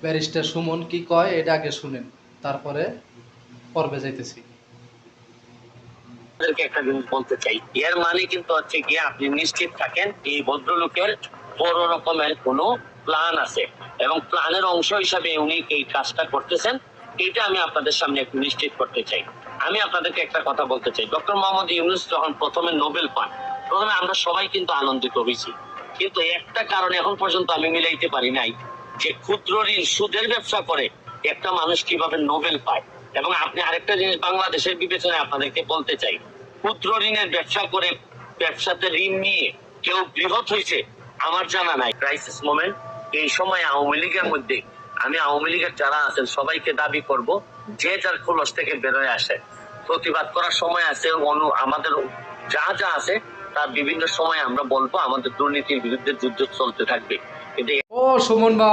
Barrister Suman কি কয় এটা আগে শুনেন, তারপরে পর্বে যাইতেছি। একটা জিনিস বলতে চাই, এর মানে কিন্তু হচ্ছে গিয়ে আপনি নিশ্চিত থাকেন এই ভদ্রলোকের বড় রকমের কোনো প্ল্যান আছে এবং প্ল্যানের অংশ হিসাবে উনি এই কাজটা করতেছেন। এটা আমি আপনাদের সামনে একটু নিশ্চিত করতে চাই। আমি আপনাদেরকে একটা কথা বলতে চাই, ডক্টর মোহাম্মদ ইউনূস যখন প্রথমে নোবেল পান, প্রথমে আমরা সবাই কিন্তু আনন্দিত হয়েছি, কিন্তু একটা কারণে এখন পর্যন্ত আমি মিলাইতে পারি নাই যে ক্ষুদ্র ঋণ সুদের ব্যবসা করে একটা মানুষ কিভাবে নোবেল পায়। এবং আপনি আরেকটা জিনিস বাংলাদেশের বিবেচনায় আপনাদেরকে বলতে চাই, ক্ষুদ্র ঋণের ব্যবসা করে ব্যবসাতে ঋণ নিয়ে কেউ বৃহৎ হয়েছে আমার জানা নাই। ক্রাইসিস মোমেন্ট, এই সময় আওয়ামী লীগের মধ্যে আমি আওয়ামী লীগের যারা আছেন সবাইকে দাবি করব, যে যার খোলস থেকে বেরোয় আসে, প্রতিবাদ করার সময় আছে, আমাদের যা যা আছে তার বিভিন্ন সময় আমরা বলবো, আমাদের দুর্নীতির বিরুদ্ধে যুদ্ধ চলতে থাকবে। কিন্তু ও সুমন বা